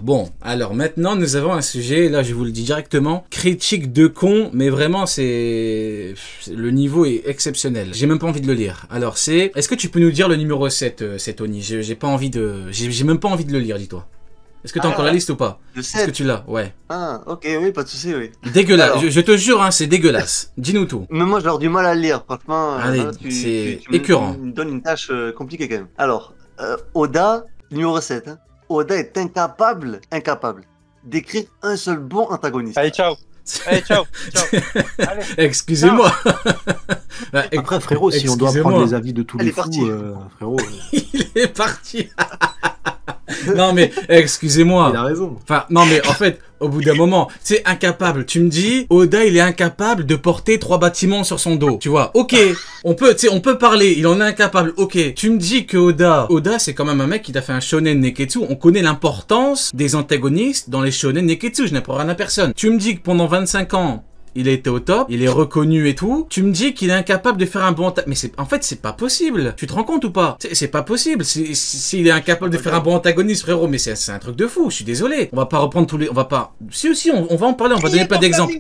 Bon, alors maintenant nous avons un sujet, là je vous le dis directement, critique de con, mais vraiment le niveau est exceptionnel. J'ai même pas envie de le lire. Alors est-ce que tu peux nous dire le numéro 7, Tony? J'ai pas envie de... J'ai même pas envie de le lire, dis-toi. Est-ce que t'as encore la liste ou pas? Le 7. Est-ce que tu l'as? Ouais. Ah, ok, oui, pas de souci, oui. Dégueulasse, Alors. je te jure, hein, c'est dégueulasse. Dis-nous tout. Mais moi, j'ai du mal à le lire, franchement. Allez, là, c'est tu écœurant. me donnes une tâche compliquée quand même. Alors, Oda, numéro 7. Hein. Oda est incapable d'écrire un seul bon antagoniste. Allez, ciao. Allez, ciao. Allez. Excusez-moi. Bah, Après, frérot, si on doit prendre les avis de tous Elle les est partie. fous, frérot, Il est parti. Non mais, excusez-moi. il a raison. Enfin, non mais en fait, au bout d'un moment, c'est incapable. Tu me dis, Oda, il est incapable de porter 3 bâtiments sur son dos. Tu vois, ok, on peut parler, il en est incapable, ok. Tu me dis que Oda, c'est quand même un mec qui t'a fait un shonen neketsu. On connaît l'importance des antagonistes dans les shonen neketsu, je n'apprends rien à personne. Tu me dis que pendant 25 ans, il a été au top, il est reconnu et tout. Tu me dis qu'il est incapable de faire un bon antagoniste. Mais en fait, c'est pas possible. Tu te rends compte ou pas? C'est pas possible. S'il est incapable de faire un bon antagoniste, frérot, mais c'est un truc de fou. Je suis désolé. On va pas reprendre tous les... On va pas... Si, on va en parler. On va donner plein d'exemples.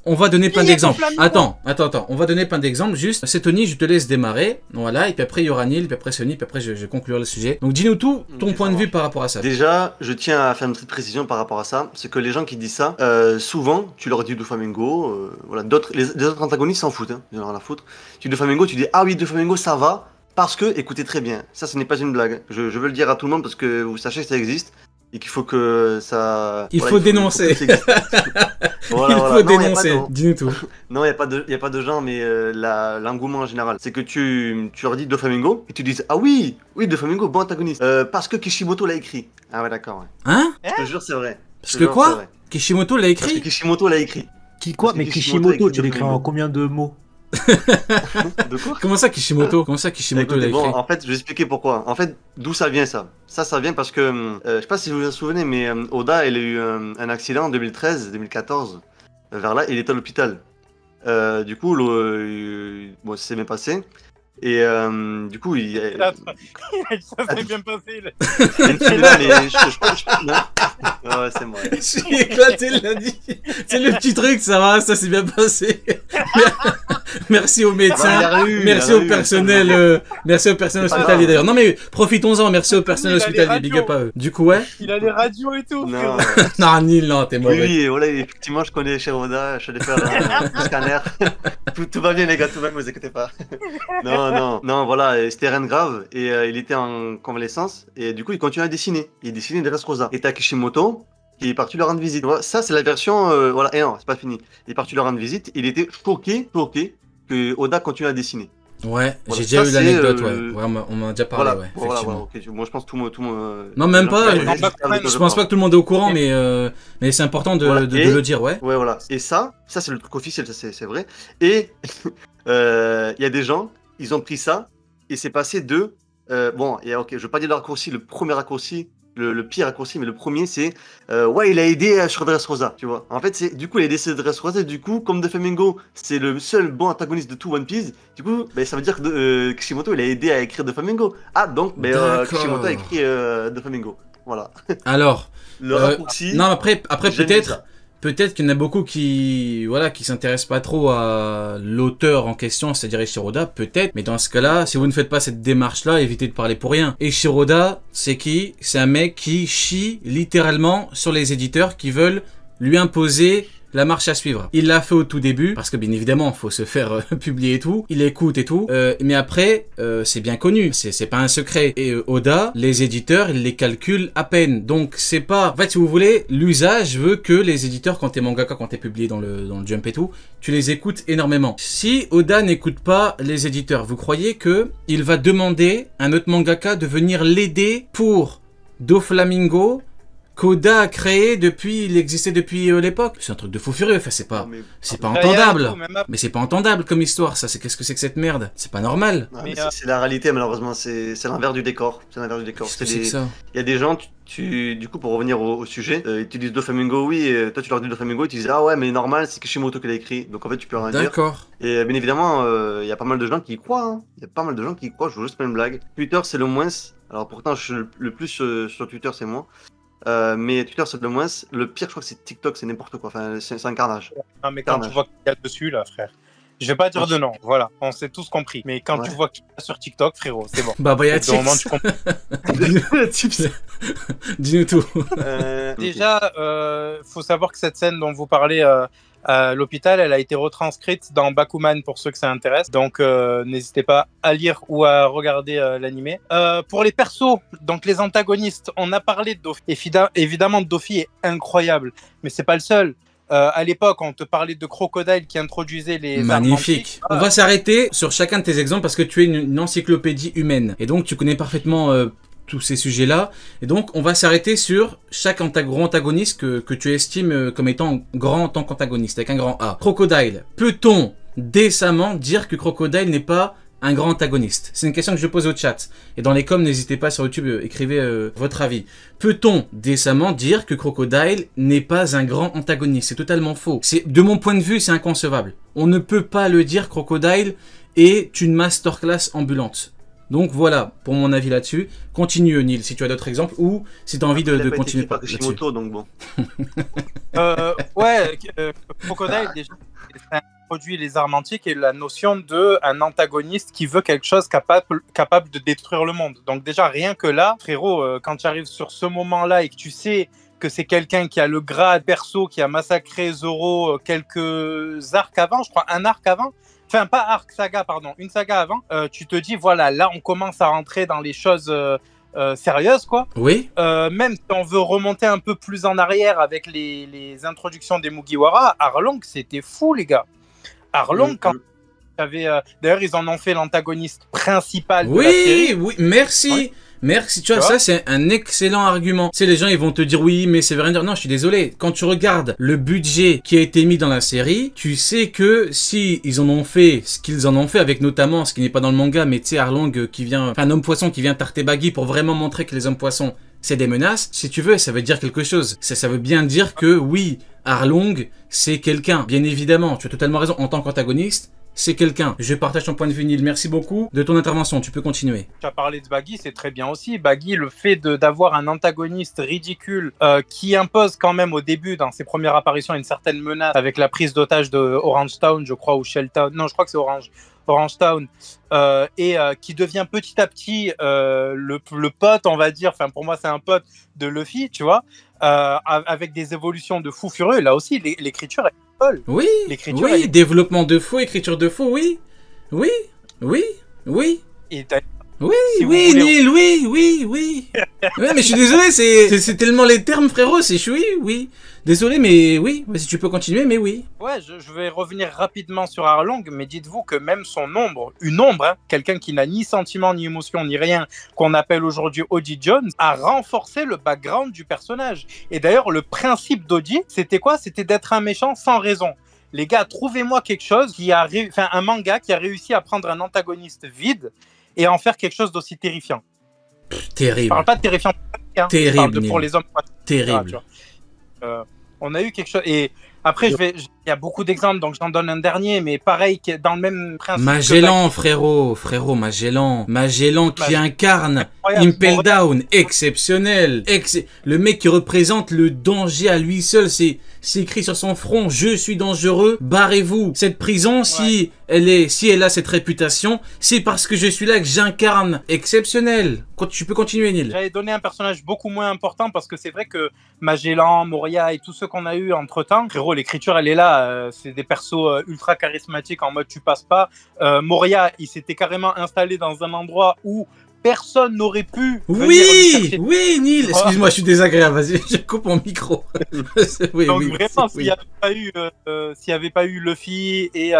On va donner plein d'exemples. Attends. On va donner plein d'exemples. Juste, c'est Tony, je te laisse démarrer. Voilà. Et puis après, il y aura Neil. Puis après, Sony. Puis après, je conclurai le sujet. Donc, dis-nous tout, ton point de vue par rapport à ça. Déjà, je tiens à faire une petite précision par rapport à ça. C'est que les gens qui disent ça, souvent, tu leur dis Doflamingo, voilà, les autres antagonistes s'en foutent, hein, ils en ont rien à foutre. Tu dis Doflamingo, tu dis ah oui, Doflamingo ça va, parce que, écoutez très bien, ça ce n'est pas une blague. Je veux le dire à tout le monde parce que vous sachez que ça existe et qu'il faut que ça. Il faut dénoncer. Il faut dénoncer. Dis-nous tout. Non, il n'y a pas de gens, mais l'engouement en général. C'est que tu leur dis Doflamingo et tu dis ah oui, Doflamingo, bon antagoniste. Parce que Kishimoto l'a écrit. Ah ouais, d'accord. Ouais. Hein? Je te jure, c'est vrai. Parce que quoi? Kishimoto l'a écrit? Parce que Kishimoto l'a écrit. Qui quoi? Mais Kishimoto, tu l'écris en combien de mots? De quoi? Comment ça Kishimoto l'a écrit? Bon, en fait, je vais expliquer pourquoi. En fait, d'où ça vient ça? Ça vient parce que, je sais pas si vous vous souvenez, mais Oda, il a eu un accident en 2013-2014. Vers là, il était à l'hôpital. Du coup, bon, ça s'est bien passé. Et du coup, Ça s'est bien passé. Ouais, c'est moi. Je suis éclaté, il l'a dit. C'est le petit truc, ça va, ça s'est bien passé. Merci aux médecins, merci au personnel, merci au personnel hospitalier d'ailleurs. Non mais profitons-en, merci au personnel hospitalier, big up à eux. Du coup ouais. Il a les radios et tout. Non, non Neil, non, t'es mauvais. Oui, voilà, effectivement, je connais chez Oda, je suis allé faire un scanner. tout va bien les gars, tout va bien, vous inquiétez pas. Non, voilà, c'était rien de grave et il était en convalescence et du coup il continue à dessiner. Il dessinait des Dressrosa. Et Kishimoto qui est parti leur rendre visite. Voilà, ça c'est la version, voilà, et non, c'est pas fini. Il est parti leur rendre visite, il était choqué que Oda continue à dessiner. Ouais, voilà, j'ai déjà eu l'anecdote, ouais. Vraiment, on m'en a déjà parlé, ouais. Voilà, ok. Moi je pense tout le monde. Non, même pas. Je pense pas que tout le monde est au courant, mais c'est important de le dire, ouais. Ouais, voilà. Et ça c'est le truc officiel, ça c'est vrai. Et il y a des gens, ils ont pris ça et c'est passé de. Bon, et ok, je veux pas dire le raccourci, le premier raccourci. Le pire raccourci, mais le premier c'est ouais, il a aidé sur Dressrosa, tu vois. En fait, c'est du coup, il a aidé sur Dressrosa, du coup, comme Doflamingo, c'est le seul bon antagoniste de tout One Piece, du coup, ça veut dire que Kishimoto, il a aidé à écrire Doflamingo. Ah, donc, Kishimoto a écrit Doflamingo. Voilà. Alors, le raccourci. Non, après peut-être qu'il y en a beaucoup qui s'intéressent pas trop à l'auteur en question, c'est-à-dire Eiichiro, peut-être, mais dans ce cas-là, si vous ne faites pas cette démarche-là, évitez de parler pour rien. Eiichiro, c'est qui? C'est un mec qui chie littéralement sur les éditeurs qui veulent lui imposer la marche à suivre. Il l'a fait au tout début, parce que bien évidemment, faut se faire publier et tout, il écoute et tout, mais après, c'est bien connu, c'est pas un secret. Et Oda, les éditeurs, ils les calculent à peine. Donc c'est pas... En fait, si vous voulez, l'usage veut que les éditeurs, quand t'es mangaka, quand t'es publié dans le Jump et tout, tu les écoutes énormément. Si Oda n'écoute pas les éditeurs, vous croyez que il va demander à un autre mangaka de venir l'aider pour Doflamingo qu'Oda a créé il existait depuis l'époque. C'est un truc de fou furieux, enfin c'est pas entendable. Mais c'est pas entendable comme histoire, ça, qu'est-ce que c'est que cette merde? C'est pas normal. C'est la réalité malheureusement, c'est l'envers du décor. C'est l'envers du décor. C'est ça. Il y a des gens, du coup pour revenir au sujet, ils te disent Doflamingo, oui, et toi tu leur dis Doflamingo, ils te disent ah ouais mais normal, c'est Kishimoto qui l'a écrit, donc en fait tu peux rien dire. D'accord. Et bien évidemment, il y a pas mal de gens qui y croient, hein. Il y a pas mal de gens qui y croient, je vous juste pas une blague. Twitter c'est le moins, alors pourtant je suis le plus sur Twitter c'est moi. mais Twitter, c'est le moins. Le pire, je crois que c'est TikTok, c'est n'importe quoi. Enfin, c'est un carnage. Non, mais quand tu vois qu'il y a dessus, là, frère. Je vais pas dire de nom, voilà, on s'est tous compris. Mais quand tu vois qu'il y a sur TikTok, frérot, c'est bon. Bah, y a tips. Dis-nous tout. Déjà, faut savoir que cette scène dont vous parlez à l'hôpital, elle a été retranscrite dans Bakuman pour ceux que ça intéresse. Donc, n'hésitez pas à lire ou à regarder l'animé. Pour les persos, donc les antagonistes, on a parlé de Dofi. Évidemment, Dofi est incroyable, mais c'est pas le seul. À l'époque, on te parlait de Crocodile qui introduisait les magnifique. On va s'arrêter sur chacun de tes exemples parce que tu es une encyclopédie humaine. Et donc, tu connais parfaitement tous ces sujets-là. Et donc, on va s'arrêter sur chaque gros antagoniste que tu estimes comme étant grand en tant qu'antagoniste, avec un grand A. Crocodile. Peut-on décemment dire que Crocodile n'est pas un grand antagoniste? C'est une question que je pose au chat. Et dans les coms, n'hésitez pas sur YouTube, écrivez votre avis. Peut-on décemment dire que Crocodile n'est pas un grand antagoniste? C'est totalement faux. De mon point de vue, c'est inconcevable. On ne peut pas le dire, Crocodile est une masterclass ambulante. Donc voilà, pour mon avis là-dessus. Continue, Neil, si tu as d'autres exemples, ou si tu as envie de continuer par là-dessus. Donc bon. Crocodile, déjà, c'est produit les armes antiques et la notion d'un antagoniste qui veut quelque chose capable de détruire le monde. Donc déjà, rien que là, frérot, quand tu arrives sur ce moment-là et que tu sais que c'est quelqu'un qui a le grade perso, qui a massacré Zoro quelques arcs avant, je crois un arc avant, enfin pas arc, saga, pardon, une saga avant, tu te dis, voilà, là on commence à rentrer dans les choses sérieuses, quoi. Oui. Même si on veut remonter un peu plus en arrière avec les introductions des Mugiwara, Arlong, c'était fou, les gars. Arlong, quand d'ailleurs, ils en ont fait l'antagoniste principal de la série. Oui, merci. Ouais. Merci, tu vois, ça c'est un excellent argument. Tu sais, les gens ils vont te dire oui, mais c'est vrai dire non, je suis désolé. Quand tu regardes le budget qui a été mis dans la série, tu sais que si ils en ont fait ce qu'ils en ont fait, avec notamment ce qui n'est pas dans le manga, mais tu sais Arlong qui vient, enfin un homme poisson qui vient tarter Baggy pour vraiment montrer que les hommes poissons c'est des menaces. Si tu veux, ça veut dire quelque chose. Ça veut bien dire que oui, Arlong c'est quelqu'un. Bien évidemment, tu as totalement raison en tant qu'antagoniste. C'est quelqu'un. Je partage ton point de vue, Neil. Merci beaucoup de ton intervention. Tu peux continuer. Tu as parlé de Baggy, c'est très bien aussi. Baggy, le fait d'avoir un antagoniste ridicule qui impose quand même au début, dans ses premières apparitions, une certaine menace avec la prise d'otage de Orange Town, je crois, ou Shell Town. Non, je crois que c'est Orange Town. Et qui devient petit à petit le pote, on va dire. Enfin, pour moi, c'est un pote de Luffy, tu vois, avec des évolutions de fou furieux. Là aussi, l'écriture est folle. Oui, oui, développement de faux, écriture de faux, oui. Oui. Et oui, si oui, Neil, oui. Ouais, mais je suis désolé, c'est tellement les termes, frérot, c'est oui. Désolé, mais oui, si tu peux continuer, mais oui. Ouais, je vais revenir rapidement sur Arlong, mais dites-vous que même son ombre, une ombre, hein, quelqu'un qui n'a ni sentiment, ni émotion, ni rien, qu'on appelle aujourd'hui Oji Jones, a renforcé le background du personnage. Et d'ailleurs, le principe d'Oji, c'était quoi? C'était d'être un méchant sans raison. Les gars, trouvez-moi quelque chose un manga qui a réussi à prendre un antagoniste vide et en faire quelque chose d'aussi terrifiant. Terrible. Je parle pas de terrifiant, hein, terrible. Je parle de pour les hommes. Terrible. On a eu quelque chose. Et après, il y a beaucoup d'exemples, donc j'en donne un dernier, mais pareil, dans le même principe. Magellan, frérot, Magellan. Magellan qui incarne Impel Down, exceptionnel. Le mec qui représente le danger à lui seul, c'est écrit sur son front, je suis dangereux, barrez-vous. Cette prison, si elle a cette réputation, c'est parce que je suis là que j'incarne. Exceptionnel. Tu peux continuer, Neil. J'avais donné un personnage beaucoup moins important parce que c'est vrai que Magellan, Moria et tous ceux qu'on a eu entre temps, frérot, l'écriture elle est là, c'est des persos ultra charismatiques en mode tu passes pas. Moria, il s'était carrément installé dans un endroit où personne n'aurait pu. Oui, Neil. Excuse-moi, je suis désagréable. Vas-y, je coupe mon micro. Donc vraiment, s'il n'y avait pas eu Luffy et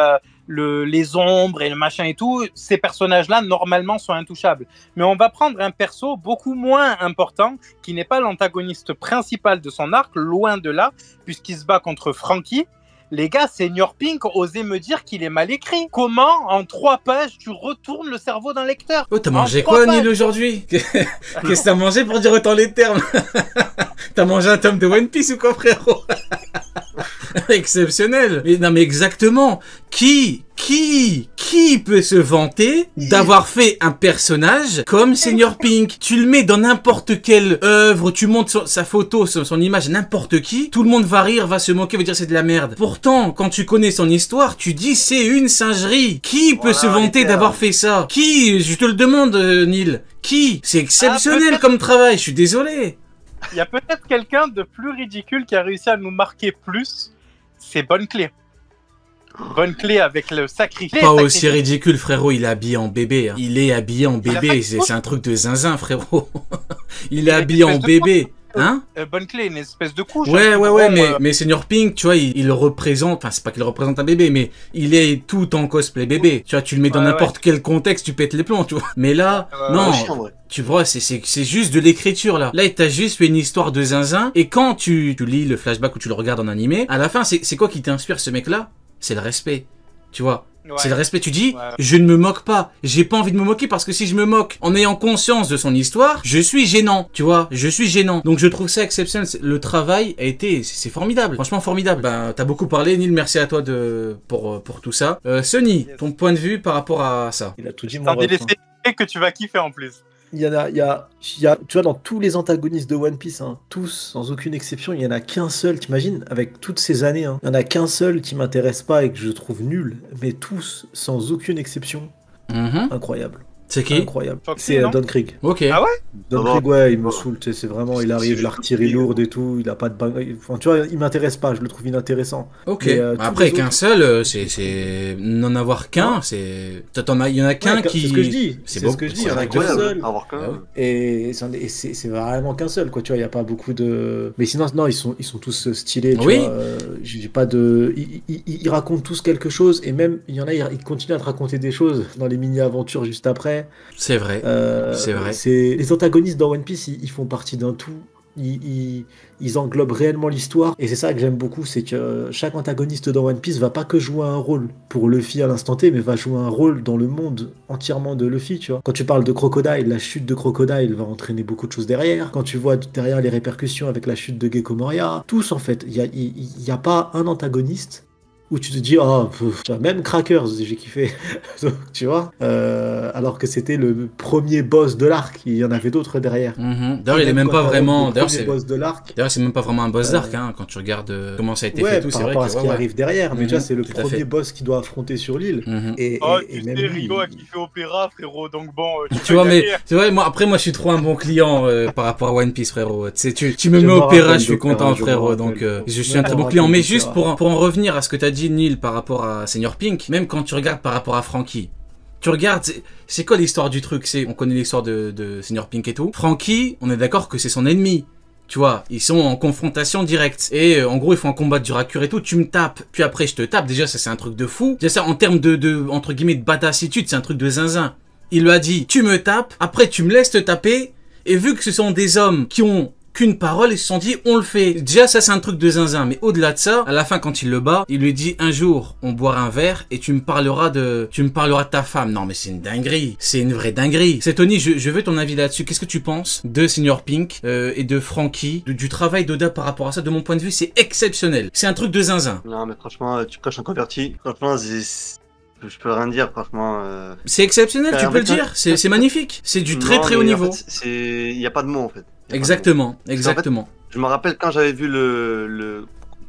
les ombres et le machin et tout, ces personnages-là normalement sont intouchables. Mais on va prendre un perso beaucoup moins important qui n'est pas l'antagoniste principal de son arc, loin de là, puisqu'il se bat contre Franky. Les gars, Senior Pink osait me dire qu'il est mal écrit. Comment, en 3 pages, tu retournes le cerveau d'un lecteur? Oh, t'as mangé quoi, Neil, aujourd'hui? Qu'est-ce que t'as mangé pour dire autant les termes? T'as mangé un tome de One Piece ou quoi, frérot? Exceptionnel. Mais non, mais exactement. Qui peut se vanter d'avoir fait un personnage comme Senior Pink? Tu le mets dans n'importe quelle œuvre, tu montes sa photo, son image, n'importe qui, tout le monde va rire, va se moquer, va dire c'est de la merde. Pourtant, quand tu connais son histoire, tu dis c'est une singerie. Qui peut se vanter d'avoir fait ça? Qui? Je te le demande, Neil. Qui? C'est exceptionnel comme travail, je suis désolé. Il y a peut-être quelqu'un de plus ridicule qui a réussi à nous marquer plus, c'est Bonne Clé. Bonne Clé avec le sacrifice. Pas aussi ridicule, frérot, il est habillé en bébé. Hein. Il est habillé en bébé, c'est un truc de zinzin, frérot. Il est habillé en bébé. Hein? Bonne Clé, une espèce de couche. Ouais, mais Senior Pink, tu vois, il représente, enfin, c'est pas qu'il représente un bébé, mais il est tout en cosplay bébé. Tu vois, tu le mets dans n'importe quel contexte, tu pètes les plombs, tu vois. Mais là, non, tu vois, c'est juste de l'écriture, là. Là, il t'a juste fait une histoire de zinzin, et quand tu lis le flashback ou tu le regardes en animé, à la fin, c'est quoi qui t'inspire, ce mec-là? C'est le respect, tu vois. C'est le respect, tu dis, je ne me moque pas, j'ai pas envie de me moquer parce que si je me moque en ayant conscience de son histoire, je suis gênant, tu vois, je suis gênant. Donc je trouve ça exceptionnel, le travail a été, c'est formidable, franchement formidable. Ben, t'as beaucoup parlé, Neil, merci à toi pour tout ça. Sonny, ton point de vue par rapport à ça? Il a tout dit, mon ref, que tu vas kiffer en plus. Il y a, tu vois, dans tous les antagonistes de One Piece, hein, tous, sans aucune exception, il y en a qu'un seul, t'imagines, avec toutes ces années, hein, il y en a qu'un seul qui m'intéresse pas et que je trouve nul, mais tous, sans aucune exception, incroyable. C'est qui? Incroyable. C'est Don Krieg. Ok. Ah ouais? Don Krieg, ouais, il me saoule, tu sais, c'est vraiment, il arrive, l'artillerie lourde et tout, il a pas de enfin, tu vois, il m'intéresse pas, je le trouve inintéressant. Ok. Mais, après, qu'un seul, c'est n'en avoir qu'un, c'est. Il y en a qu'un qui. C'est ce que je dis. C'est ce que je dis. Il y en a qu'un seul. Et c'est vraiment qu'un seul, quoi. Tu vois, il y a pas beaucoup de. Mais sinon, non, ils sont tous stylés. Tu vois, j'ai pas de. Ils racontent tous quelque chose, et même il y en a, ils continuent à te raconter des choses dans les mini-aventures juste après. C'est vrai. C'est vrai. Les antagonistes dans One Piece, ils font partie d'un tout. Ils englobent réellement l'histoire, et c'est ça que j'aime beaucoup, c'est que chaque antagoniste dans One Piece va pas que jouer un rôle pour Luffy à l'instant T, mais va jouer un rôle dans le monde entièrement de Luffy, tu vois. Quand tu parles de Crocodile, la chute de Crocodile va entraîner beaucoup de choses derrière. Quand tu vois derrière les répercussions avec la chute de Gecko Moria, tous en fait, il y a pas un antagoniste où tu te dis, oh, même Crackers, j'ai kiffé. Donc, tu vois, alors que c'était le premier boss de l'arc, il y en avait d'autres derrière. D'ailleurs, il est même pas vraiment. D'ailleurs, c'est même pas vraiment un boss d'arc, hein, quand tu regardes comment ça a été fait, tout. C'est vrai par rapport à ce qui arrive derrière, mais tu vois, c'est le premier boss qu'il doit affronter sur l'île. Et même Rigo a kiffé Opéra, frérot, donc bon. Tu vois, mais c'est vrai, moi, je suis trop un bon client par rapport à One Piece, frérot. Tu me mets Opéra, je suis content, frérot, donc je suis un très bon client. Mais juste pour en revenir à ce que t'as dit, Neil, par rapport à Senior Pink, même quand tu regardes par rapport à Franky, tu regardes, c'est quoi l'histoire du truc? On connaît l'histoire de Senior Pink et tout. Franky, on est d'accord que c'est son ennemi. Tu vois, ils sont en confrontation directe. Et en gros, ils font un combat dur à cure et tout. Tu me tapes, puis après je te tape. Déjà, ça c'est un truc de fou. Déjà, ça, en termes entre guillemets, de badassitude, c'est un truc de zinzin. Il lui a dit, tu me tapes, après tu me laisses te taper. Et vu que ce sont des hommes qui ont qu'une parole, ils se sont dit on le fait. Déjà ça c'est un truc de zinzin, mais au-delà de ça, à la fin quand il le bat, il lui dit un jour on boira un verre et tu me parleras de ta femme. Non mais c'est une dinguerie, c'est une vraie dinguerie. C'est Tony, je veux ton avis là-dessus. Qu'est-ce que tu penses de Senior Pink et de Franky, du travail d'Oda par rapport à ça? De mon point de vue c'est exceptionnel, c'est un truc de zinzin. Non mais franchement tu prêches un converti, franchement je peux rien dire, franchement. C'est exceptionnel, tu peux le dire, c'est magnifique, c'est du très haut niveau. En fait, il y a pas de mots en fait. Exactement. En fait, je me rappelle quand j'avais vu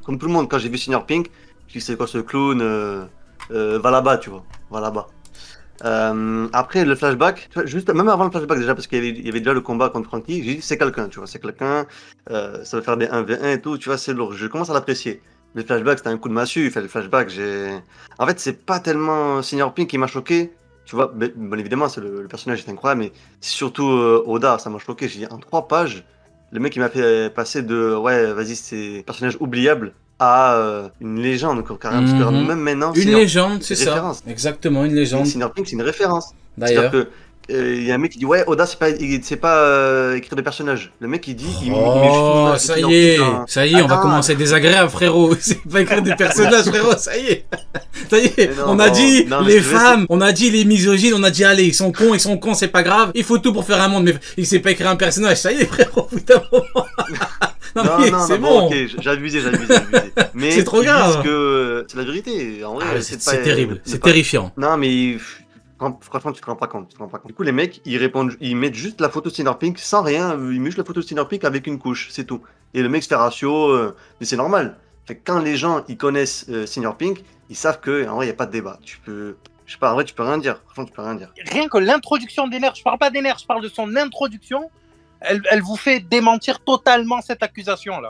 comme tout le monde, quand j'ai vu Senior Pink, je dis c'est quoi ce clown, va là-bas, tu vois, va là-bas. Après le flashback, tu vois, juste même avant le flashback déjà, parce qu'il y avait déjà le combat contre Franky, j'ai dit c'est quelqu'un, tu vois, c'est quelqu'un, ça va faire des 1v1 et tout, tu vois, c'est lourd, je commence à l'apprécier. Le flashback c'était un coup de massue, le flashback en fait c'est pas tellement Senior Pink qui m'a choqué. Tu vois, bon évidemment, le personnage est incroyable, mais c'est surtout Oda, ça m'a choqué. J'ai dit, en 3 pages, le mec il m'a fait passer de ouais, vas-y, c'est un personnage oubliable à une légende, carrément. Parce que même maintenant, une légende, c'est ça. Exactement, une légende. Senior Pink, c'est une référence. D'ailleurs. C'est-à-dire que il y a un mec qui dit ouais, Oda c'est pas écrire des personnages. Le mec il dit il met juste une Oh, image de ça Senior y est, Pink dans- ça y est, on va Attends. commencer désagréable, frérot. C'est pas écrire des personnages, frérot, ça y est. Ça y est, Mais non, on a non, dit non, mais les ce que je veux, femmes, on a dit les misogynes, on a dit allez, ils sont cons, c'est pas grave. Il faut tout pour faire un monde, mais il sait pas écrire un personnage, ça y est, frérot, putain. Non, mais c'est bon. ok, j'ai abusé. Mais C'est trop ils grave. disent que c'est la vérité. En vrai, Ah, c'est c'est pas- terrible, c'est c'est pas- terrifiant. Non, mais franchement, tu te rends pas compte. Du coup, les mecs, ils répondent, ils mettent juste la photo de Senior Pink sans rien. Ils mettent juste la photo de Senior Pink avec une couche, c'est tout. Et le mec se fait ratio, mais c'est normal. Fait que quand les gens ils connaissent Senior Pink, ils savent que en vrai, il y a pas de débat. Tu peux, je sais pas, en vrai, tu peux rien dire. Franchement, tu peux rien dire. Rien que l'introduction d'Ener, je parle pas d'Ener, je parle de son introduction. Elle vous fait démentir totalement cette accusation-là.